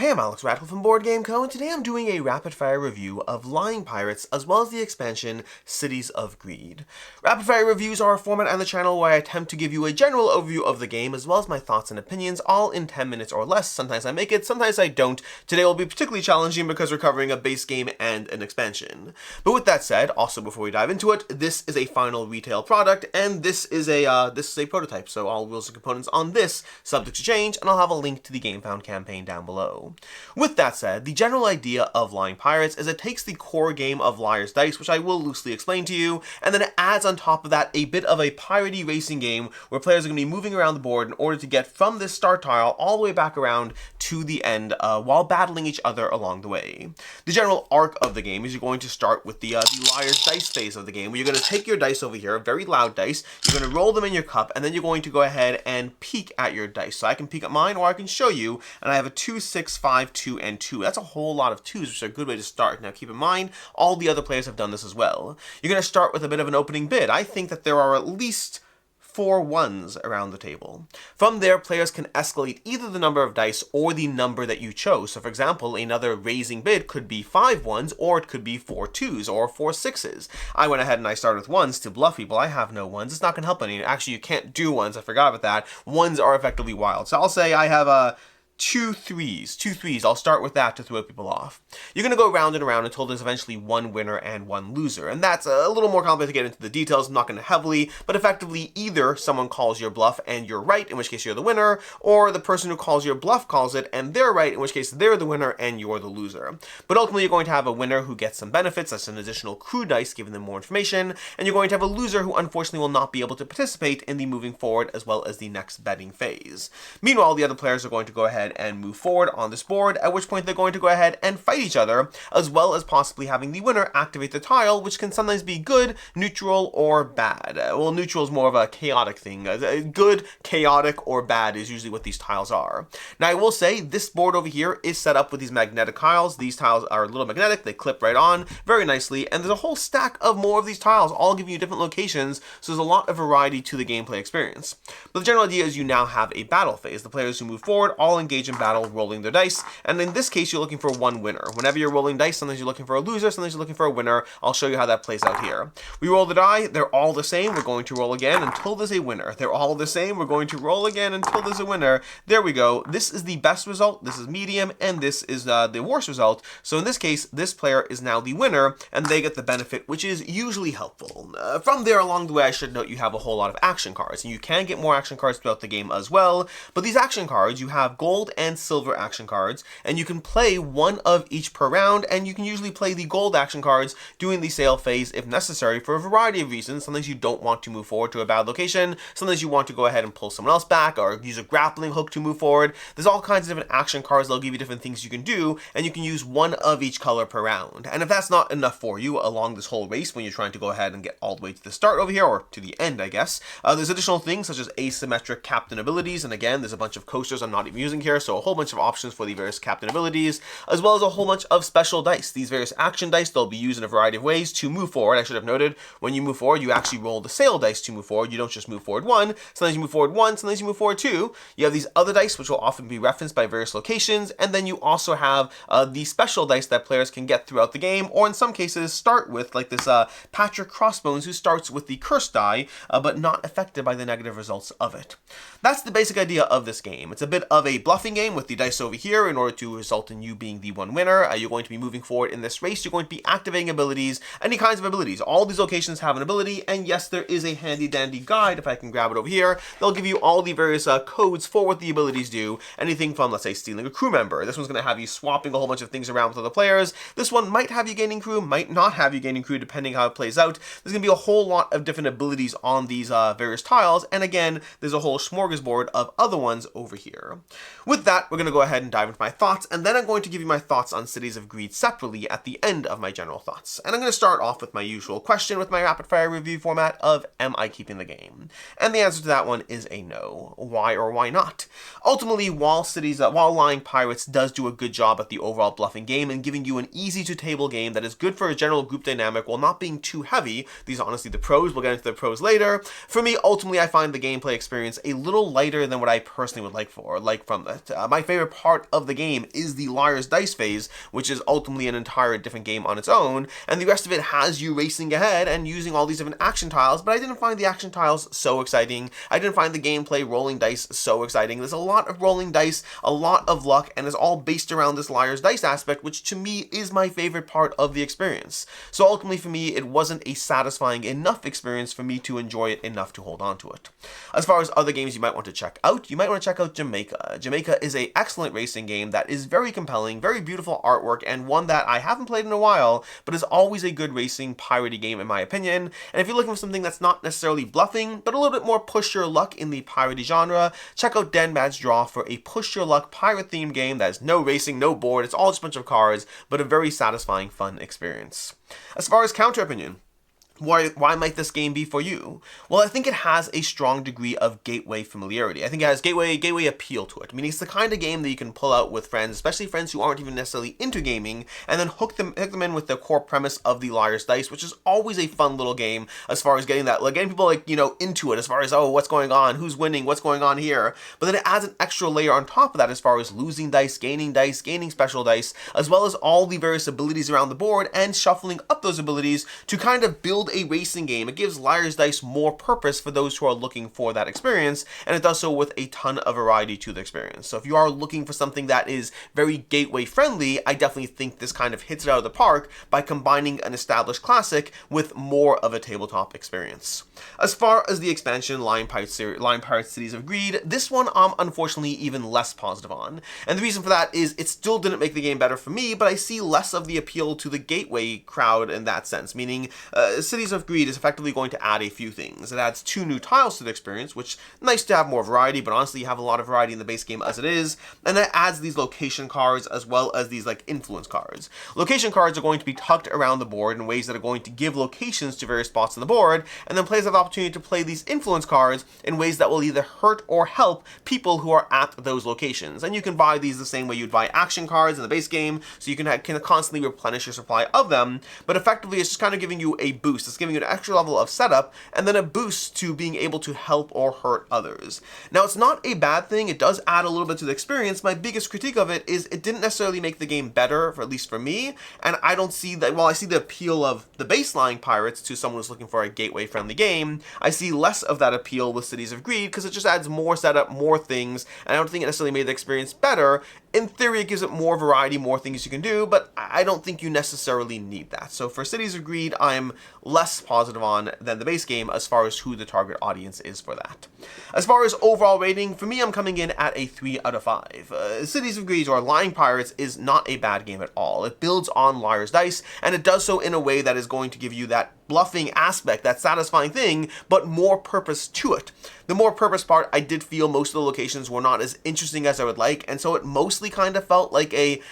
Hey, I'm Alex Radcliffe from Board Game Co, and today I'm doing a rapid-fire review of Lying Pirates, as well as the expansion Cities of Greed. Rapid-fire reviews are a format on the channel where I attempt to give you a general overview of the game, as well as my thoughts and opinions, all in 10 minutes or less. Sometimes I make it, sometimes I don't. Today will be particularly challenging because we're covering a base game and an expansion. But with that said, also before we dive into it, this is a final retail product, and this is a prototype, so all rules and components on this subject to change, and I'll have a link to the GameFound campaign down below. With that said, the general idea of Lying Pirates is it takes the core game of Liar's Dice, which I will loosely explain to you, and then it adds on top of that a bit of a piratey racing game where players are going to be moving around the board in order to get from this start tile all the way back around to the end while battling each other along the way. The general arc of the game is you're going to start with the Liar's Dice phase of the game, where you're going to take your dice over here, very loud dice, you're going to roll them in your cup, and then you're going to go ahead and peek at your dice. So I can peek at mine, or I can show you, and I have a 2, 6, 5, 2, and 2. That's a whole lot of 2s, which is a good way to start. Now keep in mind, all the other players have done this as well. You're going to start with a bit of an opening bid. I think that there are at least 4 1s around the table. From there, players can escalate either the number of dice or the number that you chose. So for example, another raising bid could be 5 1s, or it could be 4 2s, or 4 6s. I went ahead and I started with 1s to bluff people. I have no 1s. It's not going to help any. Actually, you can't do 1s. I forgot about that. 1s are effectively wild. So I'll say I have two threes. I'll start with that to throw people off. You're going to go round and around until there's eventually one winner and one loser. And that's a little more complicated to get into the details. I'm not going to heavily, but effectively either someone calls your bluff and you're right, in which case you're the winner, or the person who calls your bluff calls it and they're right, in which case they're the winner and you're the loser. But ultimately you're going to have a winner who gets some benefits, that's an additional crew dice giving them more information, and you're going to have a loser who unfortunately will not be able to participate in the moving forward as well as the next betting phase. Meanwhile, the other players are going to go ahead and move forward on this board, at which point they're going to go ahead and fight each other, as well as possibly having the winner activate the tile, which can sometimes be good, neutral, or bad. Well, neutral is more of a chaotic thing. Good, chaotic, or bad is usually what these tiles are. Now, I will say, this board over here is set up with these magnetic tiles. These tiles are a little magnetic, they clip right on very nicely, and there's a whole stack of more of these tiles, all giving you different locations, so there's a lot of variety to the gameplay experience. But the general idea is you now have a battle phase. The players who move forward all engage in battle, rolling their dice, and in this case you're looking for one winner. Whenever you're rolling dice, sometimes you're looking for a loser, sometimes you're looking for a winner. I'll show you how that plays out here. We roll the die, they're all the same, we're going to roll again until there's a winner. They're all the same, we're going to roll again until there's a winner. There we go. This is the best result, this is medium, and this is the worst result. So in this case, this player is now the winner, and they get the benefit, which is usually helpful. From there, along the way, I should note you have a whole lot of action cards, and you can get more action cards throughout the game as well, but these action cards, you have gold and silver action cards, and you can play one of each per round, and you can usually play the gold action cards during the sale phase if necessary for a variety of reasons. Sometimes you don't want to move forward to a bad location, sometimes you want to go ahead and pull someone else back, or use a grappling hook to move forward. There's all kinds of different action cards that'll give you different things you can do, and you can use one of each color per round. And if that's not enough for you along this whole race, when you're trying to go ahead and get all the way to the start over here, or to the end, I guess, there's additional things such as asymmetric captain abilities, and again, there's a bunch of coasters I'm not even using here, so a whole bunch of options for the various captain abilities, as well as a whole bunch of special dice. These various action dice, they'll be used in a variety of ways to move forward. I should have noted, when you move forward, you actually roll the sail dice to move forward. You don't just move forward one. Sometimes you move forward one, sometimes you move forward two. You have these other dice, which will often be referenced by various locations, and then you also have the special dice that players can get throughout the game, or in some cases start with, like this Patrick Crossbones, who starts with the cursed die, but not affected by the negative results of it. That's the basic idea of this game. It's a bit of a bluffing game with the dice over here in order to result in you being the one winner. You're going to be moving forward in this race. You're going to be activating abilities, any kinds of abilities. All these locations have an ability, and yes, there is a handy dandy guide, if I can grab it over here. They'll give you all the various codes for what the abilities do. Anything from, let's say, stealing a crew member. This one's going to have you swapping a whole bunch of things around with other players. This one might have you gaining crew, might not have you gaining crew, depending how it plays out. There's going to be a whole lot of different abilities on these various tiles, and again, there's a whole smorgasbord of other ones over here. With that, we're going to go ahead and dive into my thoughts, and then I'm going to give you my thoughts on Cities of Greed separately at the end of my general thoughts. And I'm going to start off with my usual question with my rapid-fire review format of, am I keeping the game? And the answer to that one is a no. Why or why not? Ultimately, while Lying Pirates does do a good job at the overall bluffing game and giving you an easy-to-table game that is good for a general group dynamic while not being too heavy, these are honestly the pros, we'll get into the pros later, for me, ultimately, I find the gameplay experience a little lighter than what I personally would like from this. not. My favorite part of the game is the Liar's Dice phase, which is ultimately an entire different game on its own, and the rest of it has you racing ahead and using all these different action tiles, but I didn't find the action tiles so exciting. I didn't find the gameplay rolling dice so exciting. There's a lot of rolling dice, a lot of luck, and it's all based around this Liar's Dice aspect, which to me is my favorite part of the experience. So ultimately for me, it wasn't a satisfying enough experience for me to enjoy it enough to hold on to it. As far as other games you might want to check out, you might want to check out Jamaica. Jamaica is an excellent racing game that is very compelling, very beautiful artwork, and one that I haven't played in a while, but is always a good racing piratey game in my opinion. And if you're looking for something that's not necessarily bluffing, but a little bit more push your luck in the piratey genre, check out Den Bad's Draw for a push your luck pirate themed game that is no racing, no board, it's all just a bunch of cards, but a very satisfying, fun experience. As far as counter opinion, why might this game be for you? Well, I think it has a strong degree of gateway familiarity. I think it has gateway appeal to it. I mean, it's the kind of game that you can pull out with friends, especially friends who aren't even necessarily into gaming, and then hook them in with the core premise of the Liar's Dice, which is always a fun little game as far as getting people into it, as far as, oh, what's going on, who's winning, what's going on here. But then it adds an extra layer on top of that as far as losing dice, gaining special dice, as well as all the various abilities around the board and shuffling up those abilities to kind of build a racing game. It gives Liar's Dice more purpose for those who are looking for that experience, and it does so with a ton of variety to the experience. So if you are looking for something that is very gateway friendly, I definitely think this kind of hits it out of the park by combining an established classic with more of a tabletop experience. As far as the expansion, Lion Pirates Cities of Greed, this one I'm unfortunately even less positive on. And the reason for that is it still didn't make the game better for me, but I see less of the appeal to the gateway crowd in that sense, meaning Cities of Greed is effectively going to add a few things. It adds 2 new tiles to the experience, which is nice to have more variety, but honestly you have a lot of variety in the base game as it is, and it adds these location cards as well as these influence cards. Location cards are going to be tucked around the board in ways that are going to give locations to various spots on the board, and then players have the opportunity to play these influence cards in ways that will either hurt or help people who are at those locations. And you can buy these the same way you'd buy action cards in the base game, so you can constantly replenish your supply of them, but effectively it's just kind of giving you a boost. It's giving you an extra level of setup and then a boost to being able to help or hurt others. Now, it's not a bad thing. It does add a little bit to the experience. My biggest critique of it is it didn't necessarily make the game better, at least for me, and I don't see that. While I see the appeal of the baseline Pirates to someone who's looking for a gateway-friendly game, I see less of that appeal with Cities of Greed because it just adds more setup, more things, and I don't think it necessarily made the experience better. In theory, it gives it more variety, more things you can do, but I don't think you necessarily need that. So for Cities of Greed, I'm less positive on than the base game as far as who the target audience is for that. As far as overall rating, for me, I'm coming in at a 3 out of 5. Cities of Greed, or Lying Pirates, is not a bad game at all. It builds on Liar's Dice, and it does so in a way that is going to give you that bluffing aspect, that satisfying thing, but more purpose to it. The more purpose part, I did feel most of the locations were not as interesting as I would like, and so it mostly kind of felt like a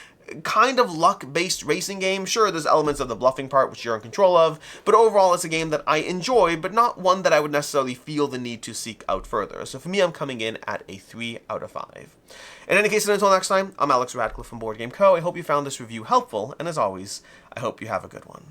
kind of luck-based racing game. Sure, there's elements of the bluffing part which you're in control of, but overall it's a game that I enjoy, but not one that I would necessarily feel the need to seek out further. So for me, I'm coming in at a 3 out of 5. In any case, until next time, I'm Alex Radcliffe from Board Game Co. I hope you found this review helpful, and as always, I hope you have a good one.